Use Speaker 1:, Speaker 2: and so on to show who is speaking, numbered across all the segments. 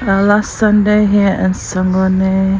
Speaker 1: Last Sunday here in Sangone.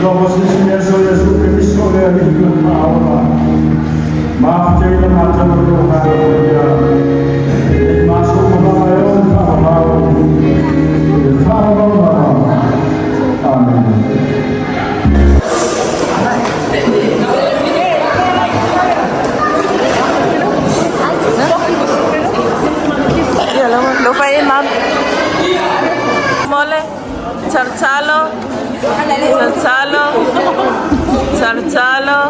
Speaker 2: Dopo si smesso le sue missioni a di Paola, ma te la mangiano locale, il maso come la leone, il faro, amen.
Speaker 1: Lupain, ma'am. Mole. Charchalo. Charchalo.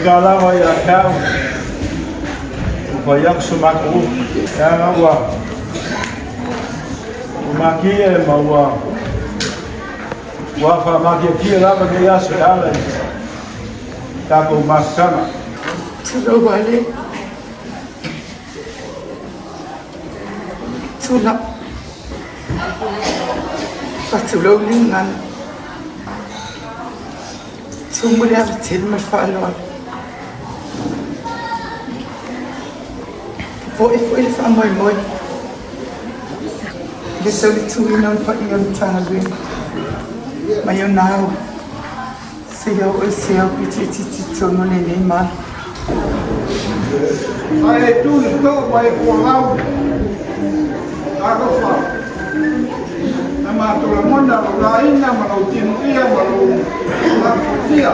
Speaker 2: Kala wa ya kau Upayak sumaku Ya wa Umaki e maua Wafa maki kia lama ke ya sudala Tako maskama
Speaker 3: Tula wale Tula Patulog lingan Sumuli ang tilmas paalawag Foi fa moi. Dessa litui não pode entrar ali. Mas eu não. Se eu petit tono nem mal.
Speaker 2: Ai tu estou vai colar. Agora fa. Na matura mona lá ainda mas o tino ia mas o dia.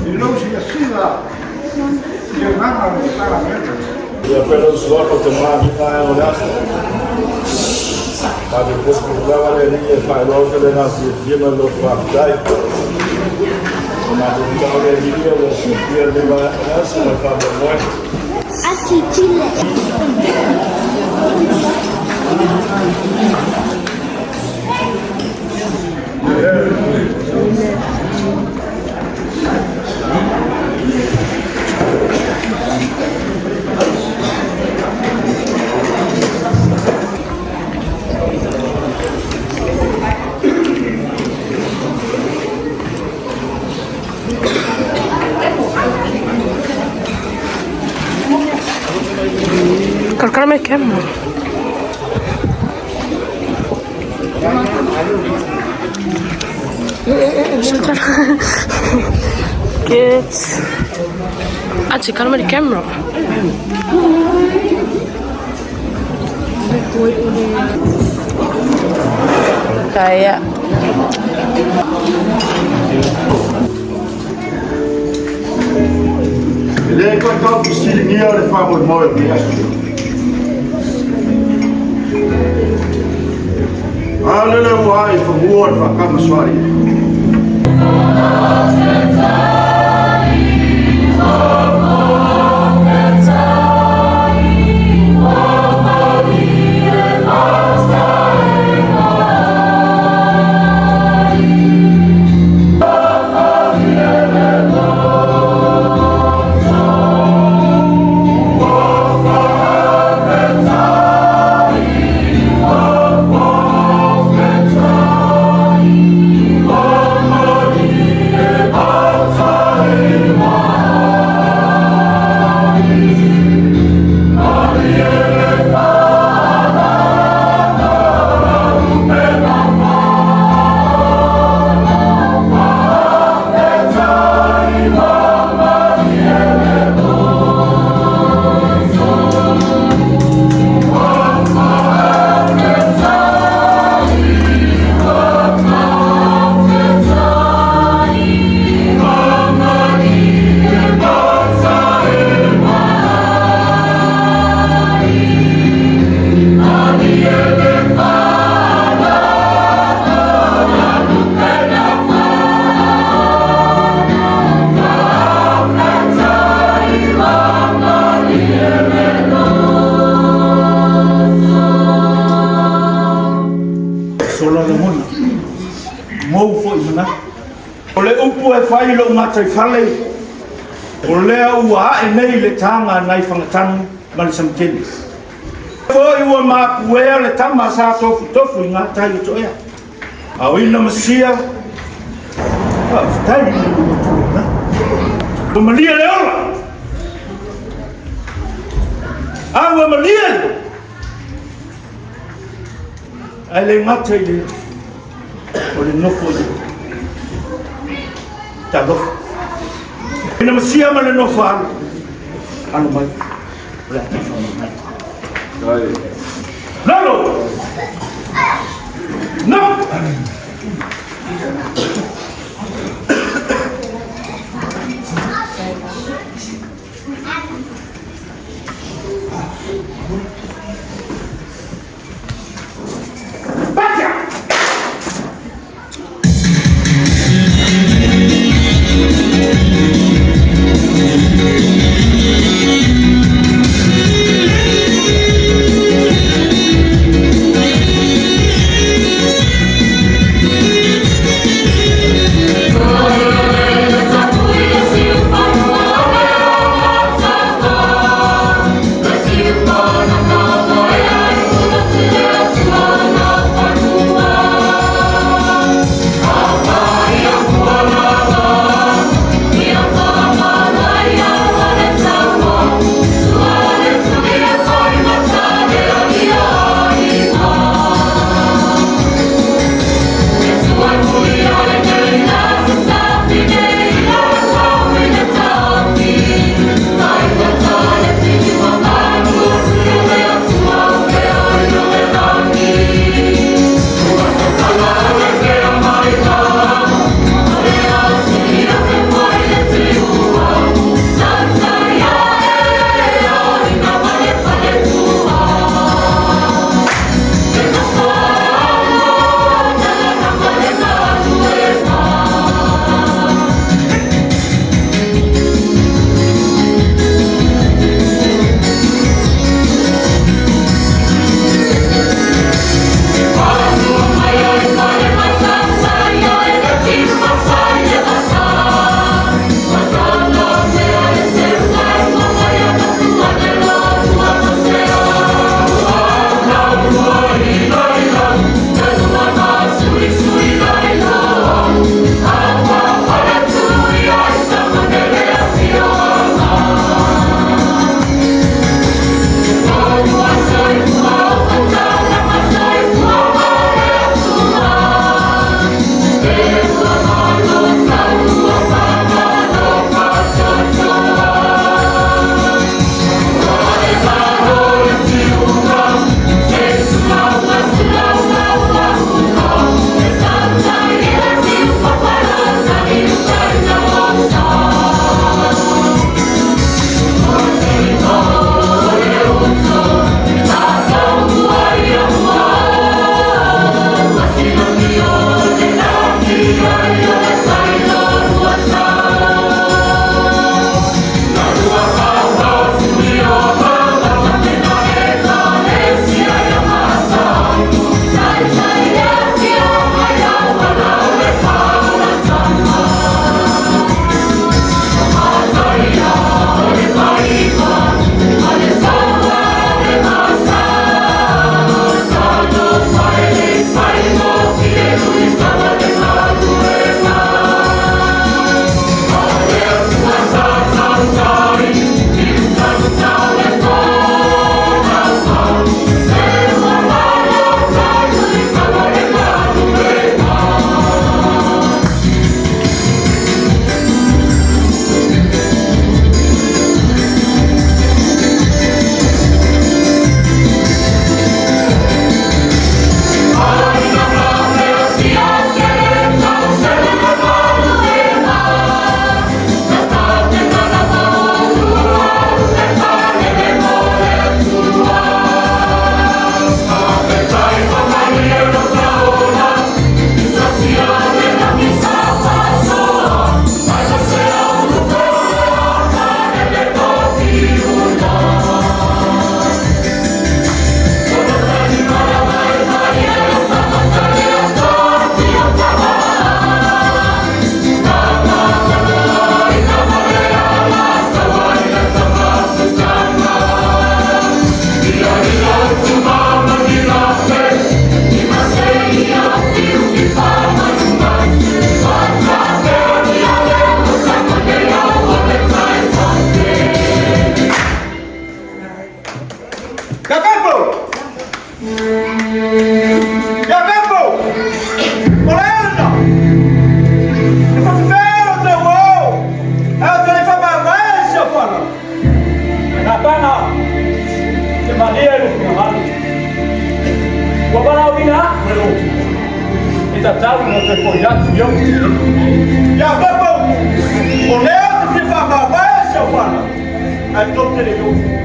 Speaker 2: E não se assina. Eu não E apenas só para tomar a honesta. Mas depois que o cavalaria faz logo ele nasce de uma do Faptai. Mas o cavalaria o sofia de uma essa não faz muito.
Speaker 4: Aqui Chile.
Speaker 1: Colocar كم Get Anzi, calma di camera. Kayak
Speaker 2: Ia o le whamoe moe mea. Alele wai whamua le whakama swari. Whai lo matai whale o lea ua e nei le tanga nai whangatanu mani samtini. Whai ua māpuea le tama sa tofu tofu I ngā tai o toea. Au ina masia tai ni ua tūna. O malia le ola. Au malia le. Ai le ngatai le o le nofo i. Tado. Ina masia ma le nofo anu mai. Lalo! No! foi já viu? Já acabou. O Leo que fala vai seu fala. Aí tô querendo.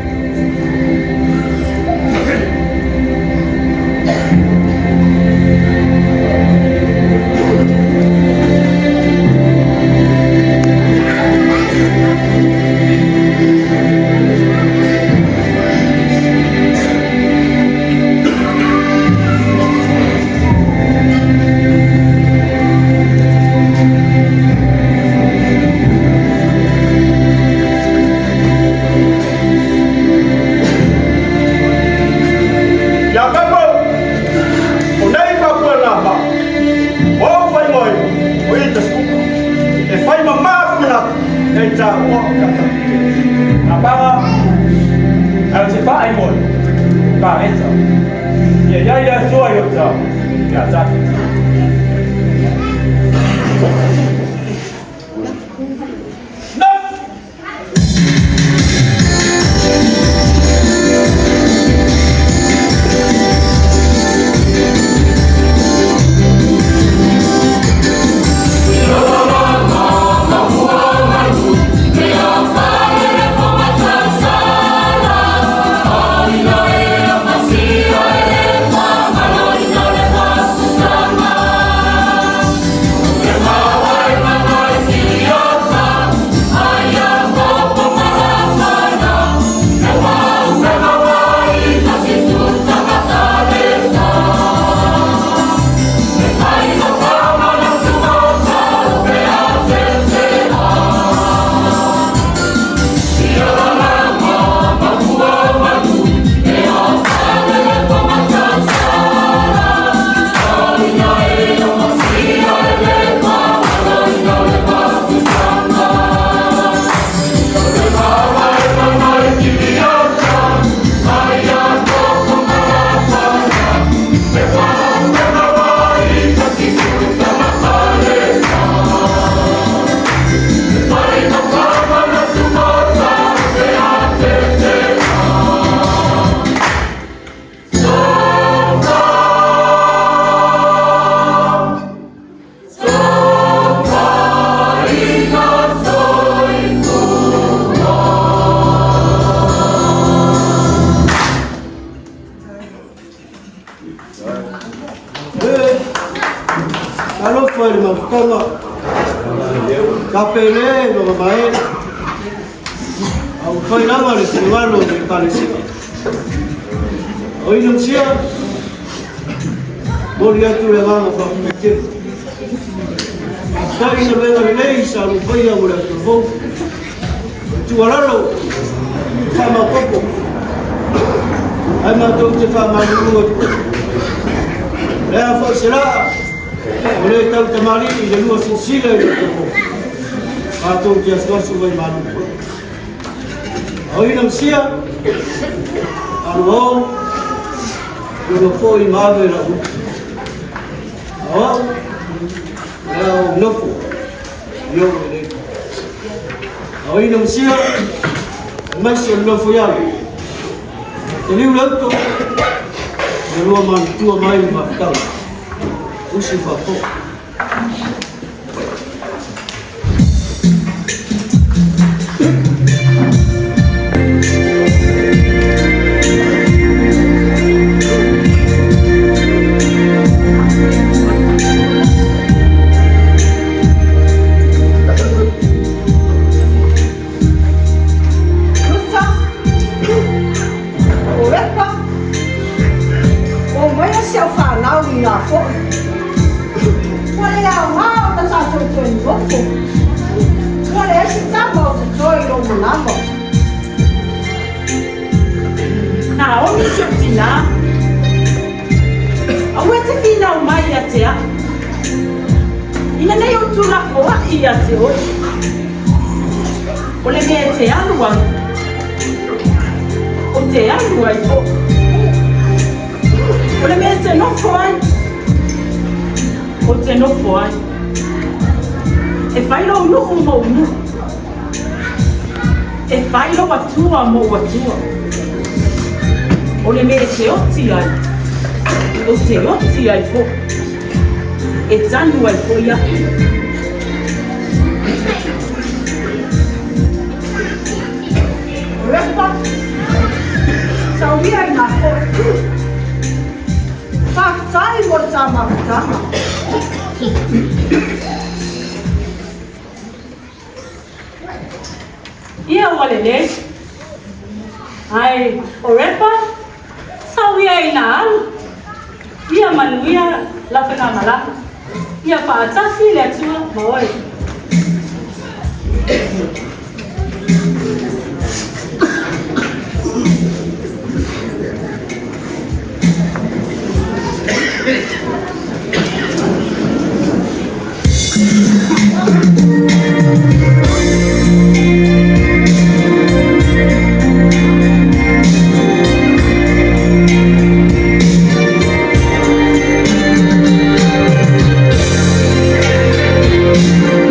Speaker 4: Capele, no mai. Au foi la mare cu anul de palestina. Oi nu sia. Moria tu le vamos a meter. Sai no me da lei, sa no foi a mura tu vou. Tu alaro. Fama poco. Ai ma tu te fama no. Lea foi será. Oleh tahu temali di luar sila itu. Atau dia sudah sudah malu. Hari nam sia, aluau, dia foi malu lah. Oh, dia nopo, dia ni. Hari nam sia, masih nopo ya. Jadi ulang tu, dua man tua main makan. Usi fato.
Speaker 5: e zanno al foia. Repa, saudia ina fo. Faktai mo sama sama. Ia wale le. Ai, orepa, saudia ina al. Ia manuia la pena mala. Ia pa atasi le tua mawai.
Speaker 6: Thank you.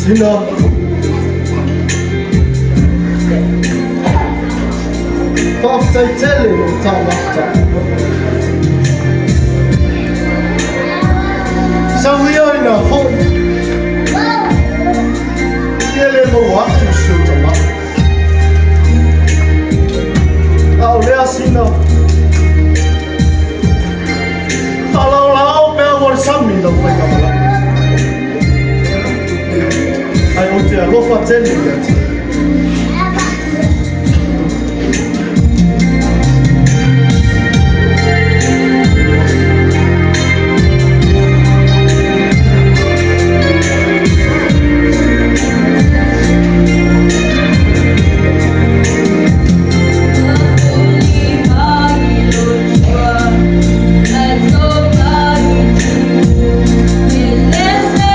Speaker 4: Sina Bafta itele ta bafta Sawiyo ina hon Yele mo watu shuta ma Au lea sina Kalau lau pe wal sami lo pe kamala Ai o te alofa tele gati
Speaker 6: Let's say,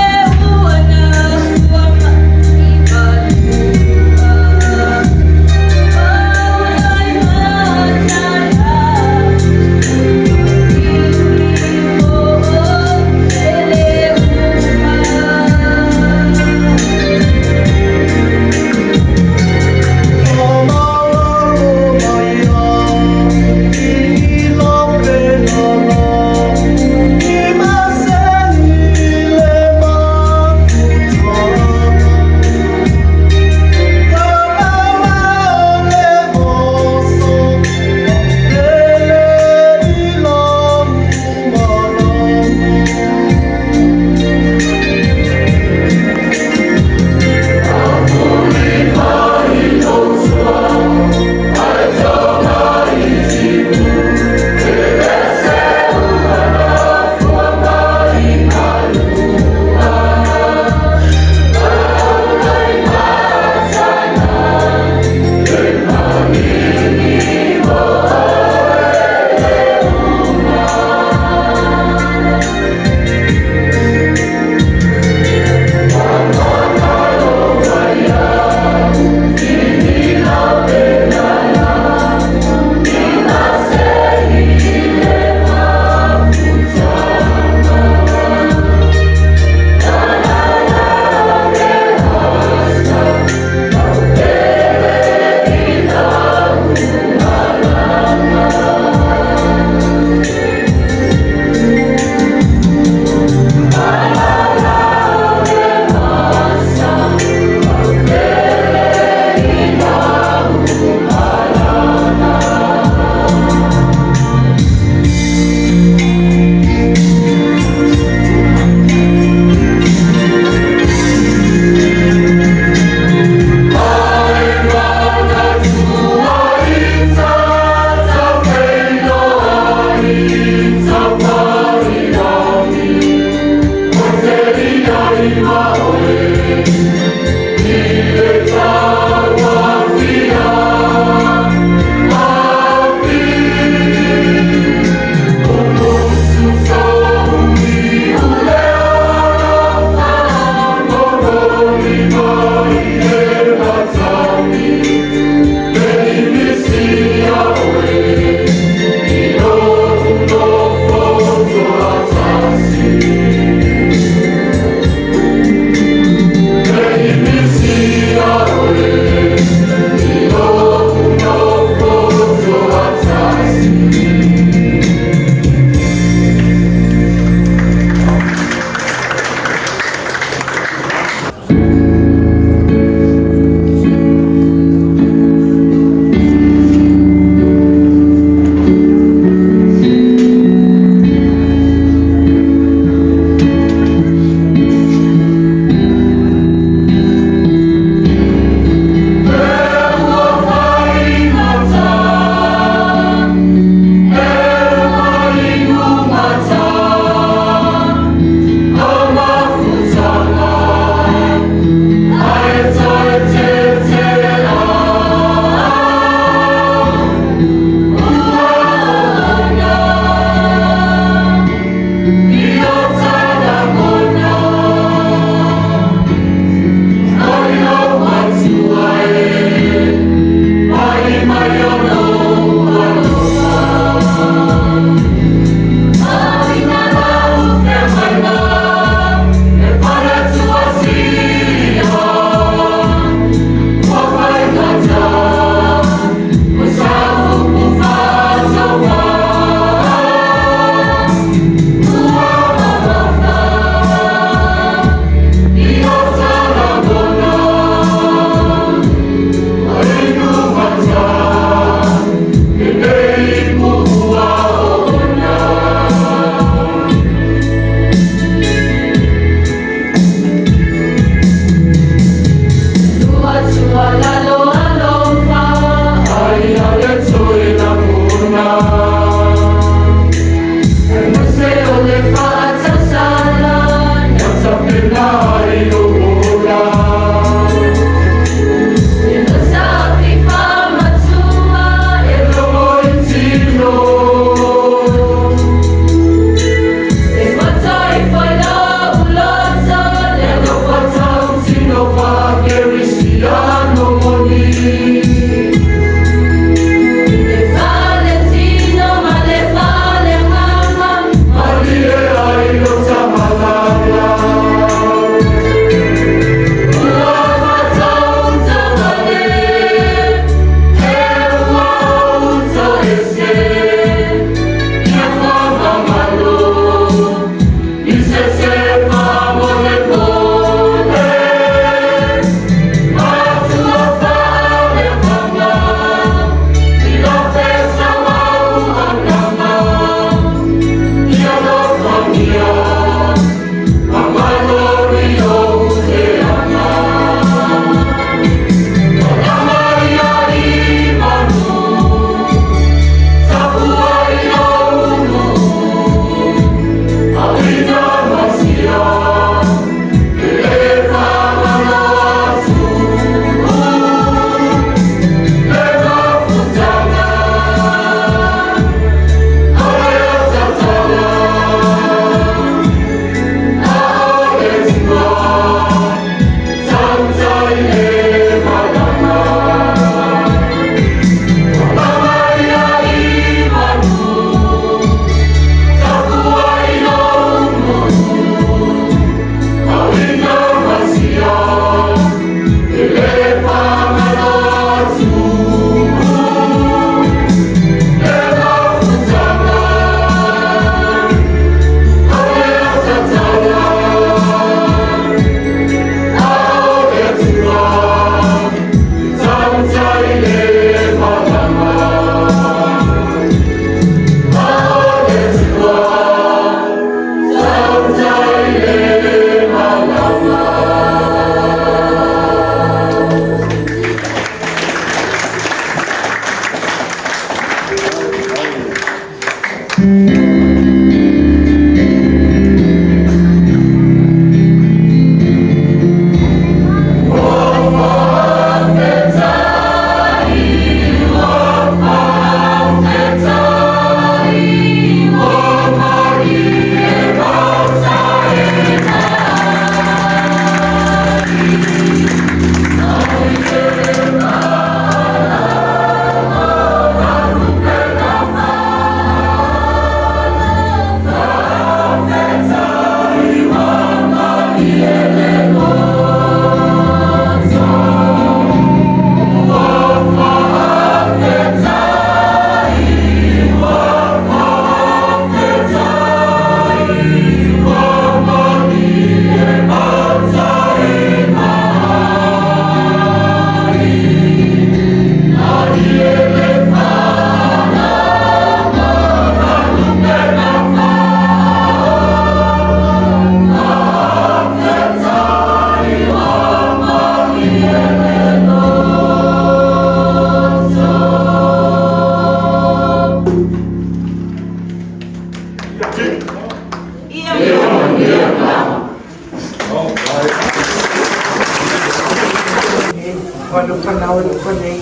Speaker 3: now look for me.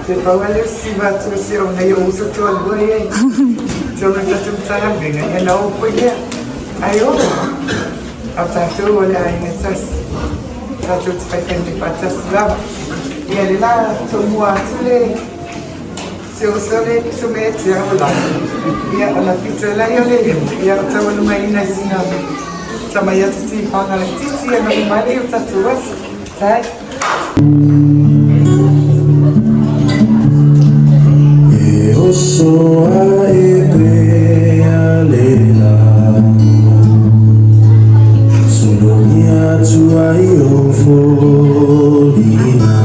Speaker 3: The power is see what you see on the use to a way. So we got to time being and now for you. I hope after two when I assess that it's fighting the practice love. Yeah, to moi today. Se o sole to me tia ola. Ia ala pizza la yole. Ia tawa no mai na sina. Sama ya titi fanga la titi ya no mai o tatu was. Tai.
Speaker 6: Eu sou a Ebealela. Sudonia tua io folina.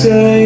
Speaker 6: Say,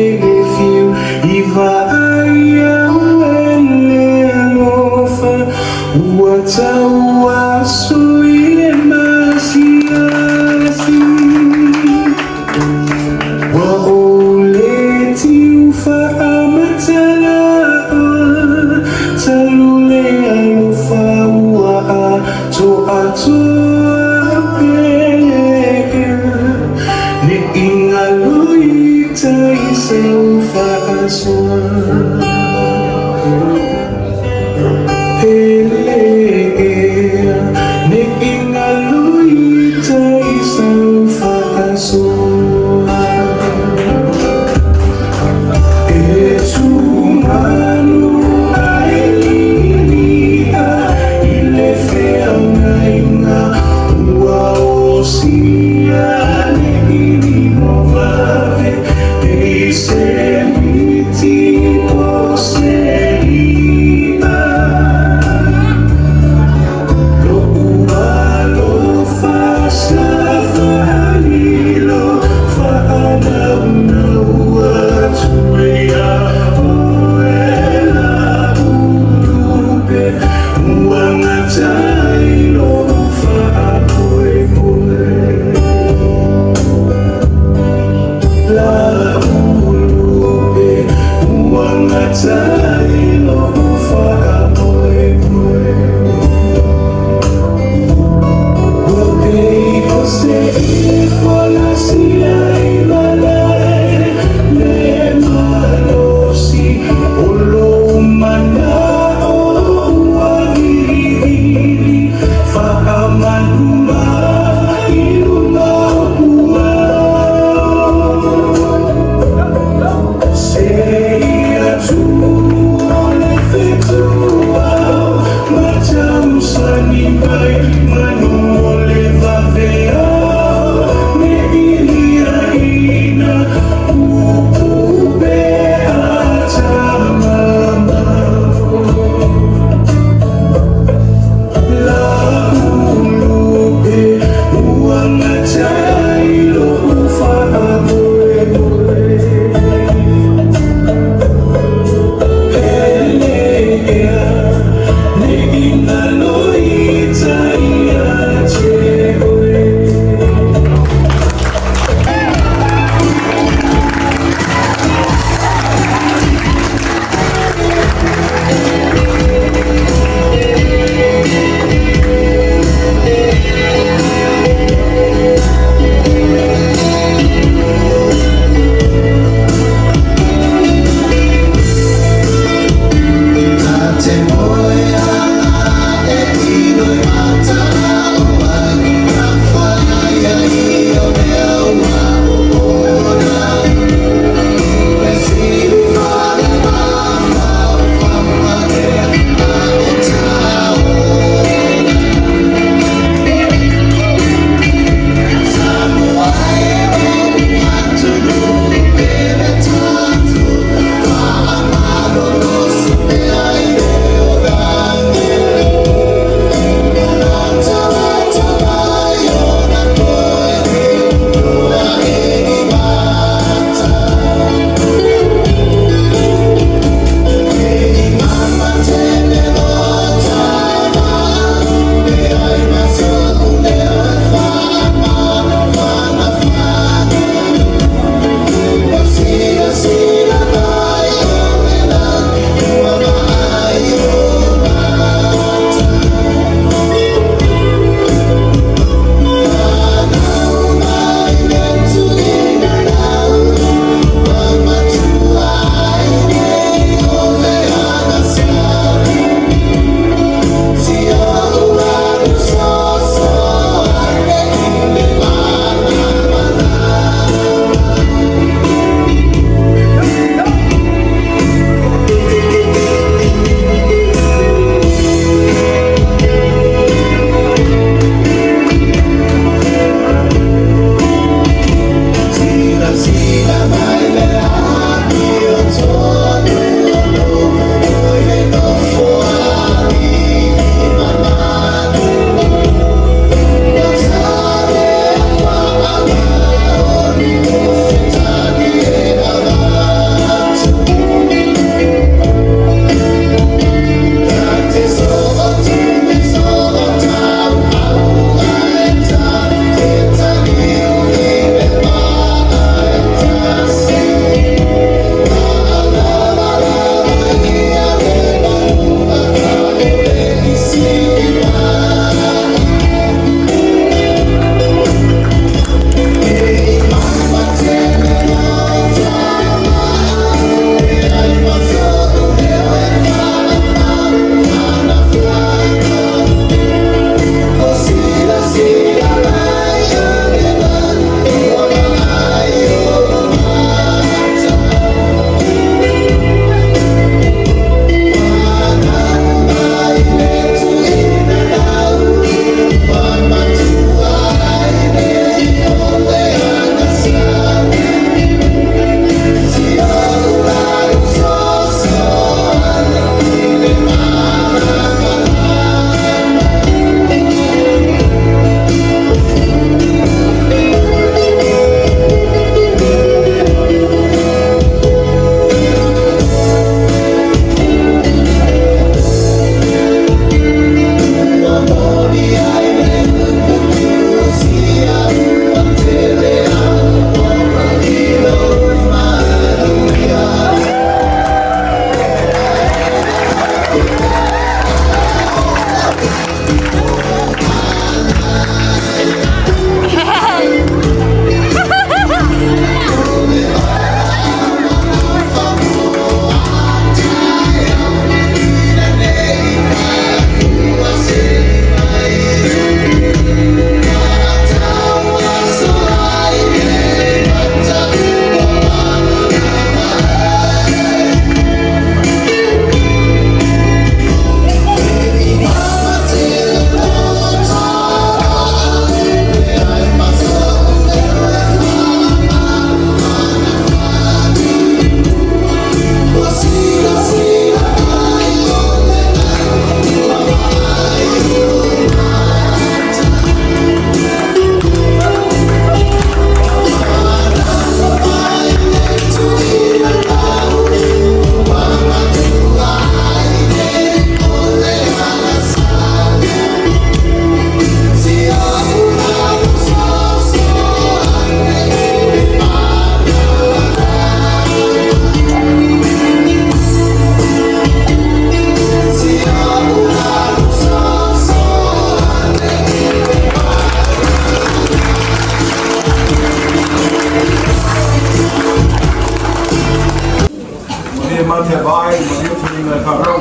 Speaker 2: wai ma ni tu ni fa ro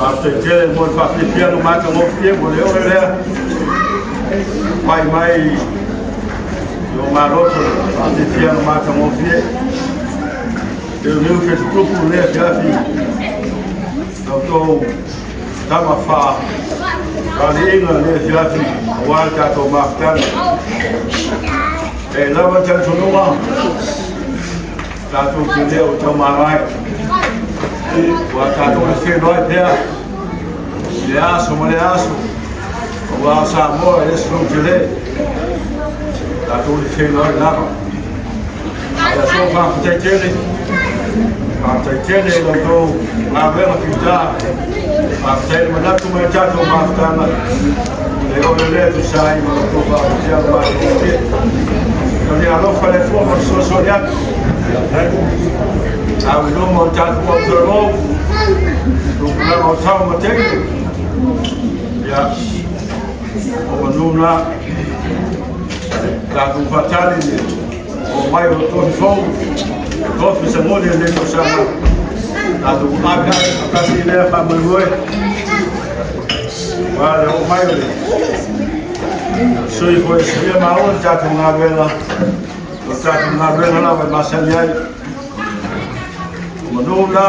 Speaker 2: after je mo fa fi no ma ka mo fi mo le o le mai yo ma ro to after fi no ma ka mo fi eu meu fez tudo né já vi então tá ma fa ali né já vi o alta to ma tá e lá vai ter no lá tá tudo que deu então mais o alta to se não é Leaço, o amor, esse não tirei. Tá tudo feio lá, eu sou para ter aquele, não estou a ver a pintar, para ter, mas não estou mais chato, mas está lá. Eu levo sai, mas não estou para fazer mais porque eu não falei por uma pessoa sonhada. Ah, eu não montar com outro novo, não montar uma técnica. Ya, o nuna la tu fatali o mai o to fo to fi se mo de ko sa la tu aga ka si le fa mo voi vale o mai o so i foi se ma o ja tu na vela o ta tu na vela la va ma sa ya o nuna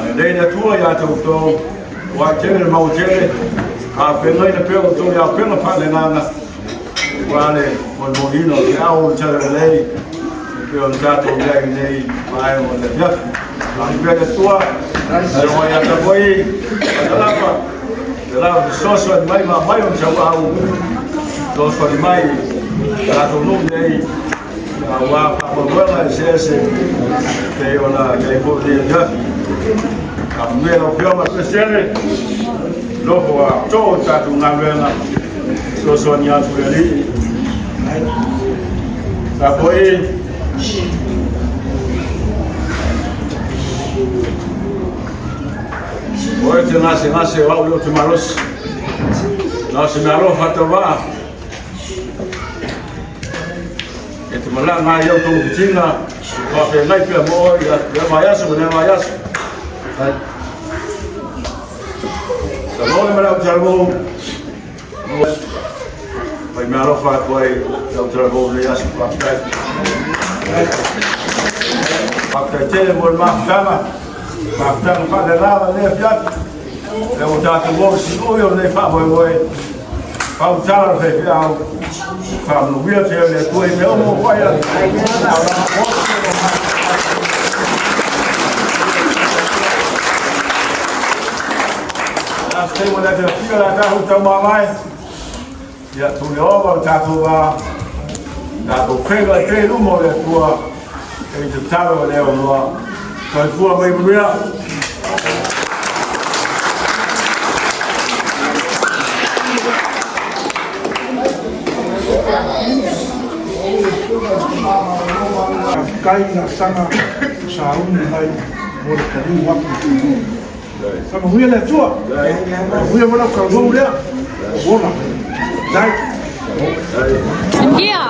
Speaker 2: ai le tua ya to o atene mau tene a pena ina pelo to ya pena fa le nana vale o molino que a o tele lei que o tato lei nei mai o le ya la libera tua o ya ta voi la so mai mai o chawa o do so mai la to no nei a wa pa mo la ese que ona que po de ya a mera fioma speciale dopo a tutta una bella so sognato lì da poi te nasce va l'ultima rossa nasce mi hanno fatto va e tu me la mai io tu cucina fa per mai per mo ya maiaso Salve, meu travou. Vai me arrofar poi, eu travou de as papéis. Papéis tele mol maftama. Maftama para lá, né, fiat. Eu já te vou seguro, eu nem fa voi. Faltar fe fiao. Fam no via te le tu e meu mo vai. Tem uma dessa filha lá tá rutando malai. E a tu leova tá tu va. Da tu fega te no mo le tua. E tu tava le no. Foi tua mai buia. Cai na sana saúde vai por caminho aqui. Sama huya le tua. Huya mana ka go le. Bona. Dai.
Speaker 7: I'm here.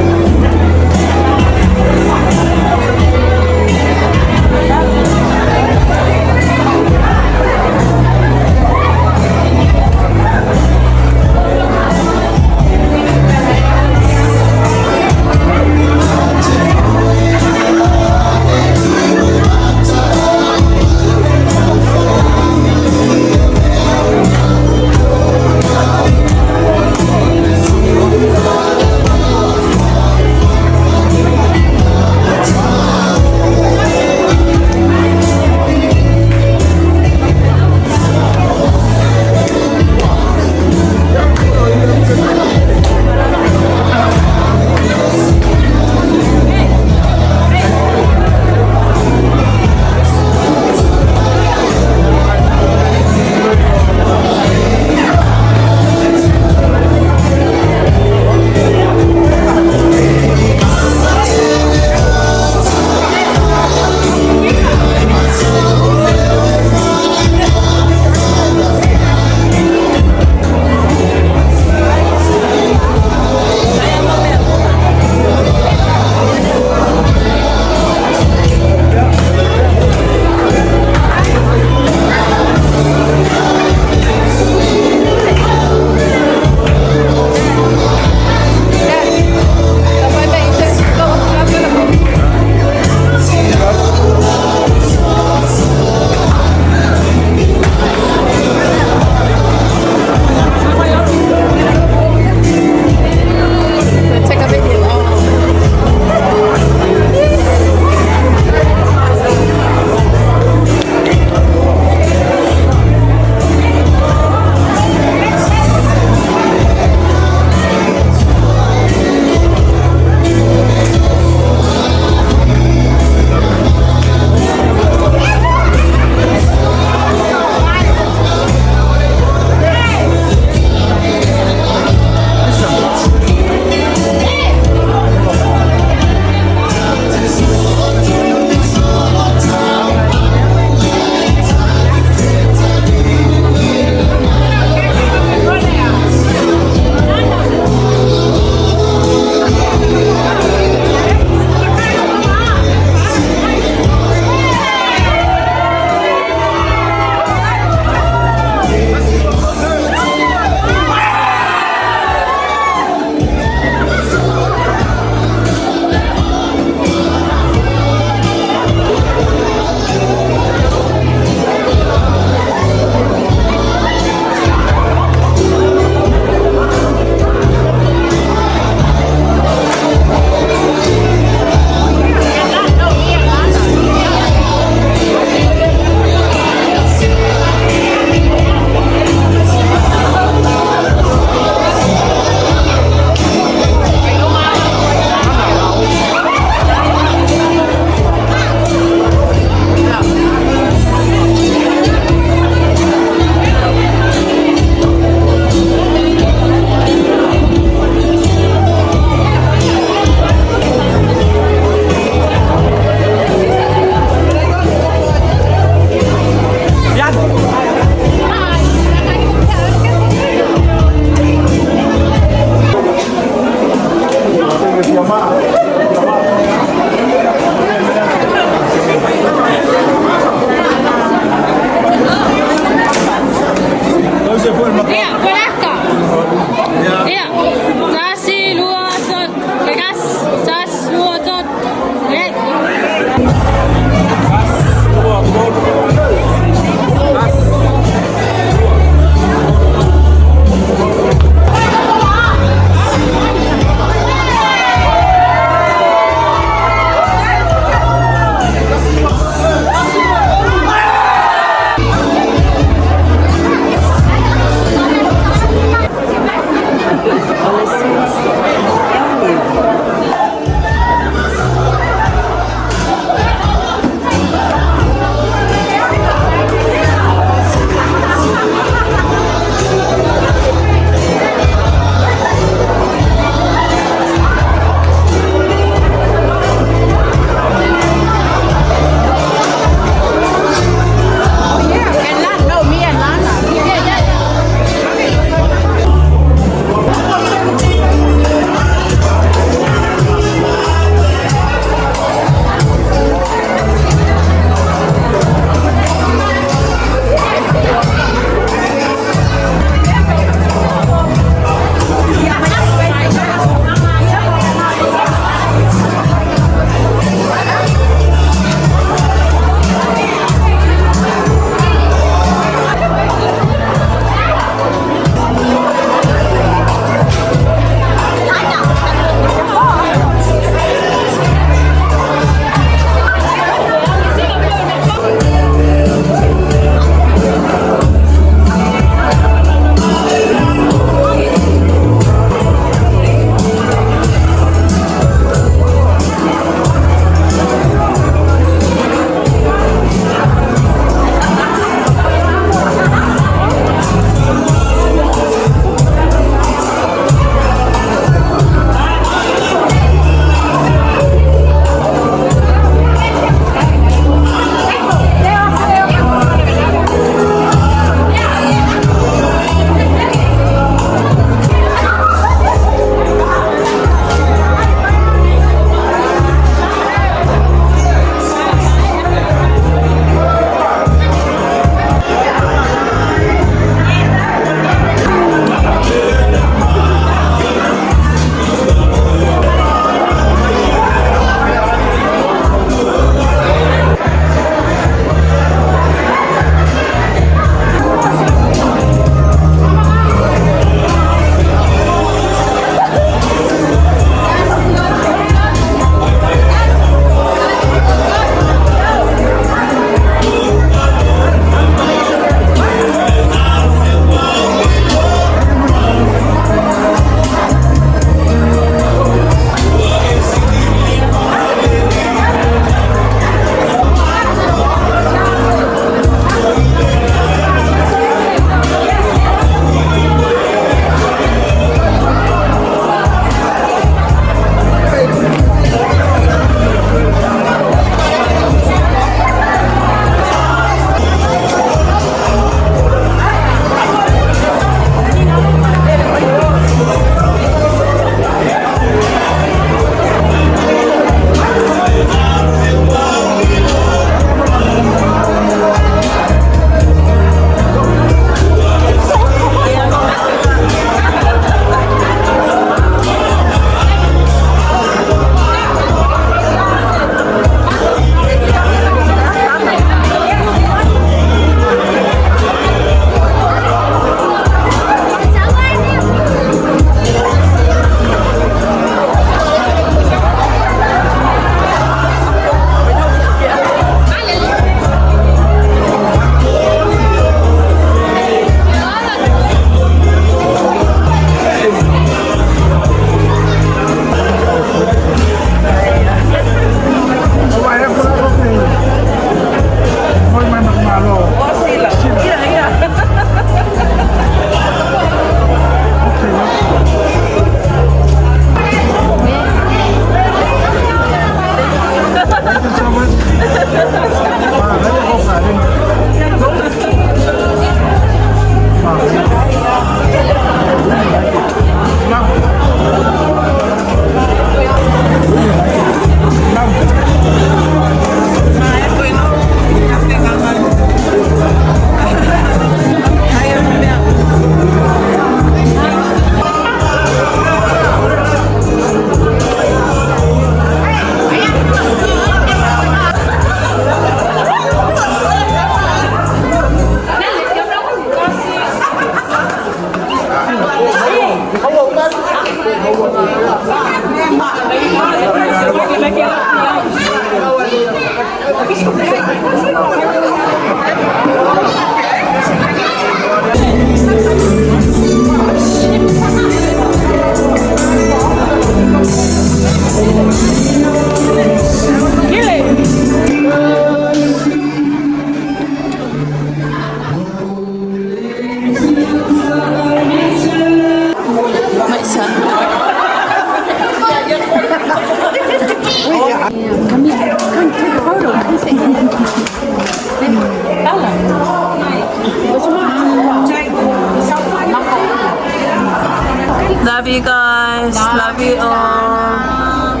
Speaker 1: you guys. Love you all.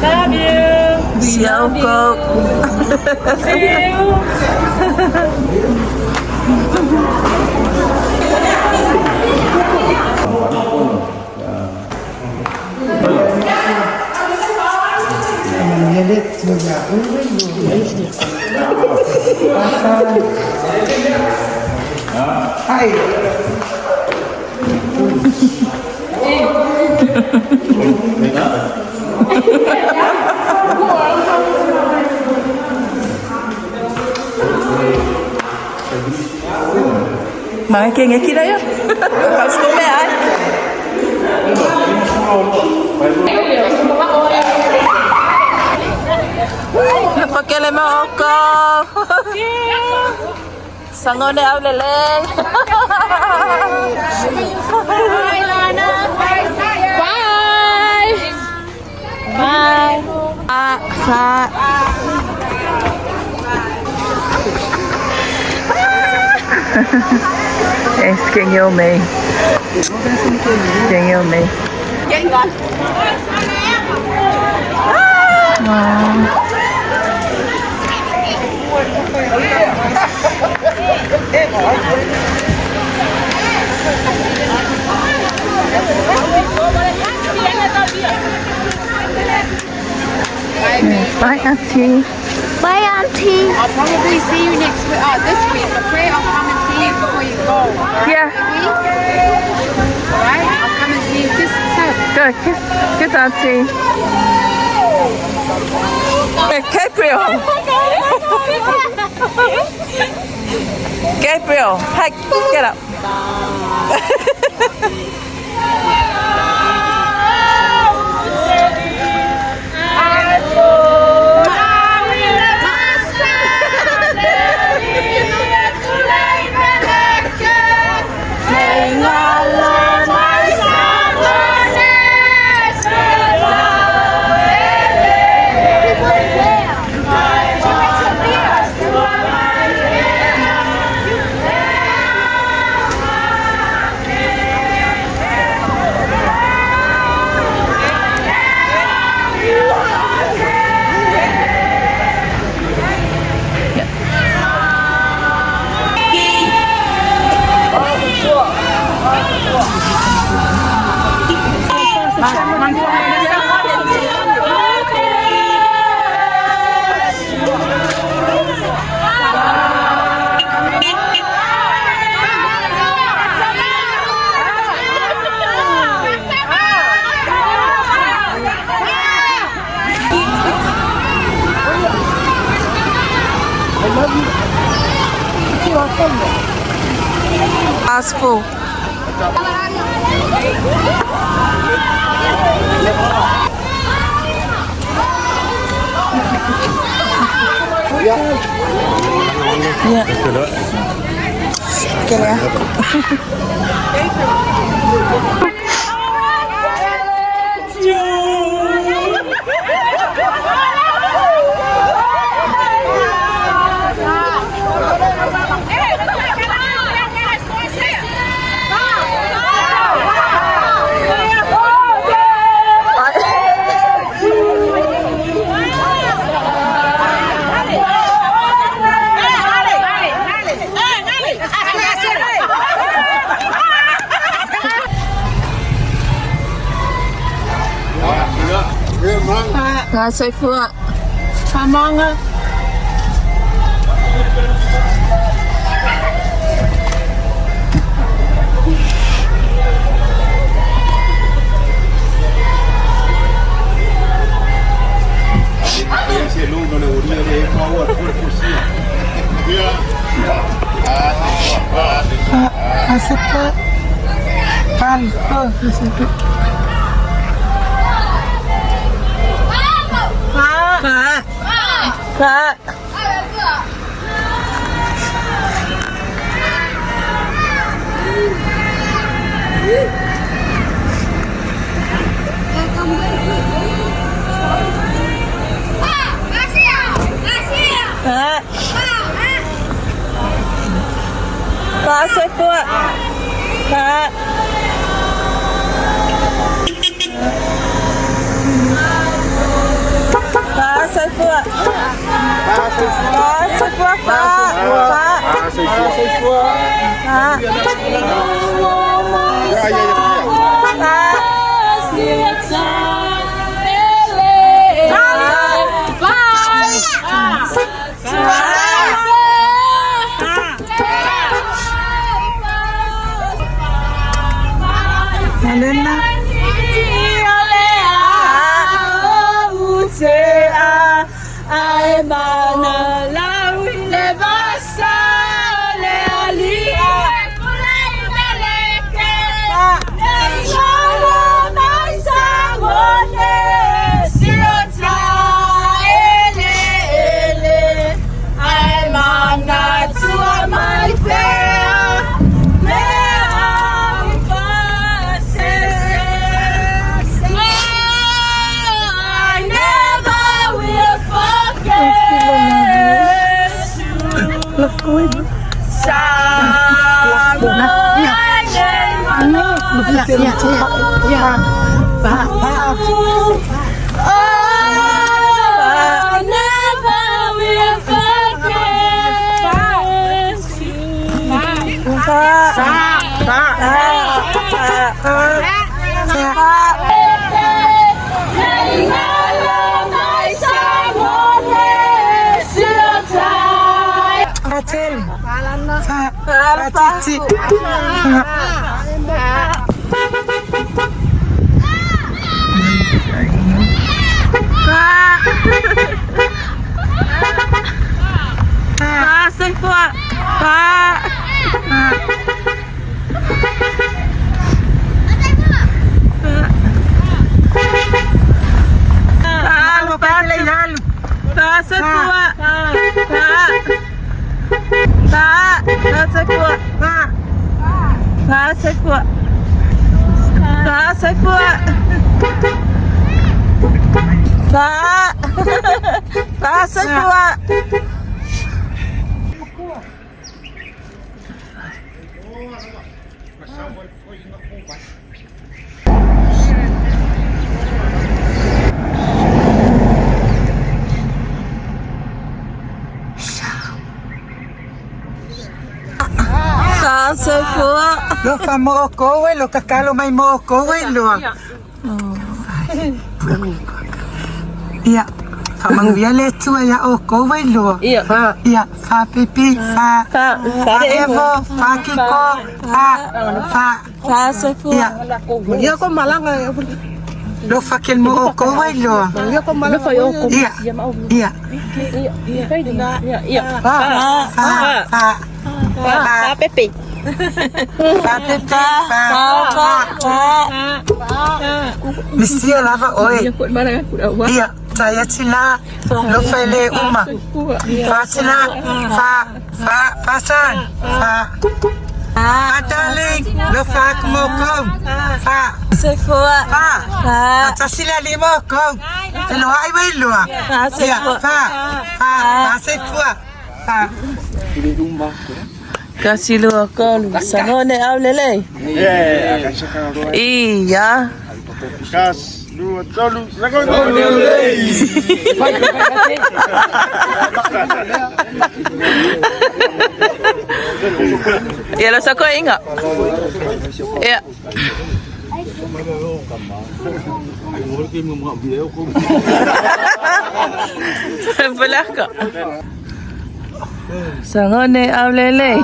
Speaker 5: Love you.
Speaker 1: Siao Coke.
Speaker 5: See you.
Speaker 1: Mga king aqui daí. Faz comer ai. Porque le moco. Sangon de hable leng.
Speaker 7: Bye, Lana. Bye. Bye.
Speaker 1: Es quem eu amei. Quem eu amei. Bye, Auntie.
Speaker 7: Bye, Auntie. I'll probably see you this week, okay? I'll come and see you before you go. All right?
Speaker 1: Yeah.
Speaker 7: All right? I'll come and see you this soon.
Speaker 1: Good. Kiss Auntie. Gabriel. Gabriel, hey, get up. Ask full. Yeah. Okay, Saya buat
Speaker 5: Pamangan.
Speaker 1: Kak. Kak, saya buat. Kak. c'est quoi pas?
Speaker 4: C'est quoi?
Speaker 1: C'est quoi pas? C'est quoi? C'est quoi? C'est quoi? C'est quoi? C'est quoi? C'est quoi?
Speaker 3: Lo fa Morocco e lo kakalo mai Morocco e lo. Ia. Fa mangvia le tu ya o ko e lo.
Speaker 1: Ia.
Speaker 3: Fa pipi fa evo fa kiko fa
Speaker 1: C'est quoi?
Speaker 3: Ia ko malanga lo fa kel Morocco e lo. Ia. Fa
Speaker 1: Pepe.
Speaker 3: Mesti lava oi. Iya, saya cina lo fele uma. Fa cina fasan. Darling, lo fa mokom.
Speaker 1: C'est quoi?
Speaker 3: Tasila limo kom. Lo ai wei lo.
Speaker 1: C'est quoi?
Speaker 3: C'est quoi?
Speaker 1: Kasi luwa ko, sangone aulele. Iya.
Speaker 2: Kas, dua, tolu, lagu.
Speaker 1: Ya lo sako enggak? Ya. Belah kok. Sangone aulele.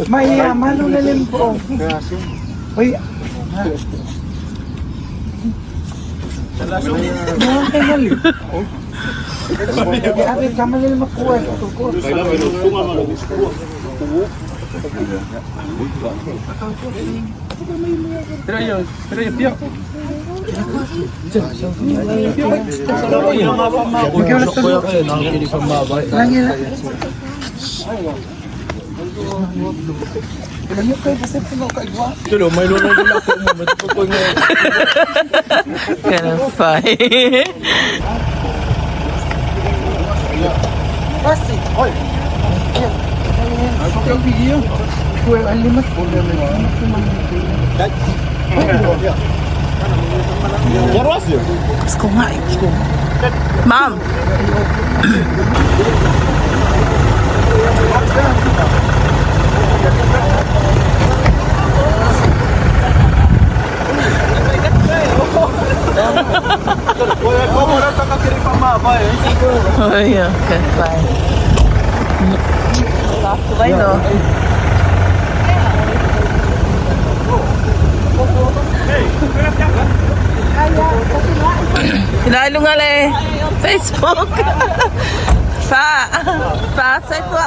Speaker 3: Mai malu lelempo. Oi. Abi kamalil makuha ko.
Speaker 1: Kenapa?
Speaker 3: Pasti. Oi.
Speaker 1: Gusto ko nga eh. Ma'am! Oh, yeah. Okay, fine. Sabay, no? Hinalo nga lang Facebook. Pasay po.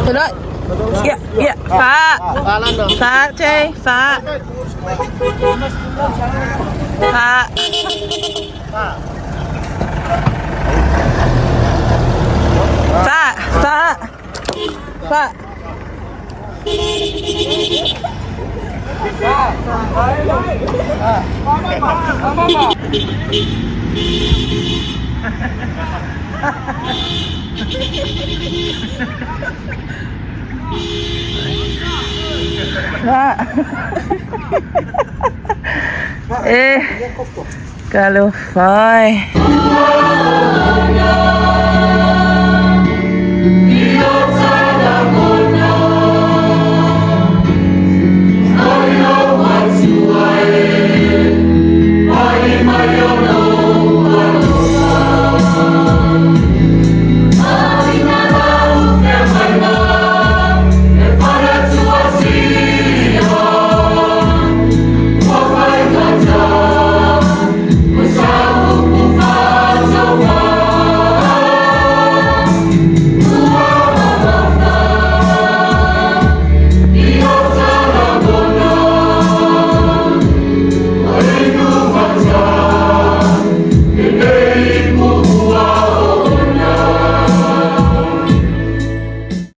Speaker 1: Tuloy. Yeah. Jay. Kalufay.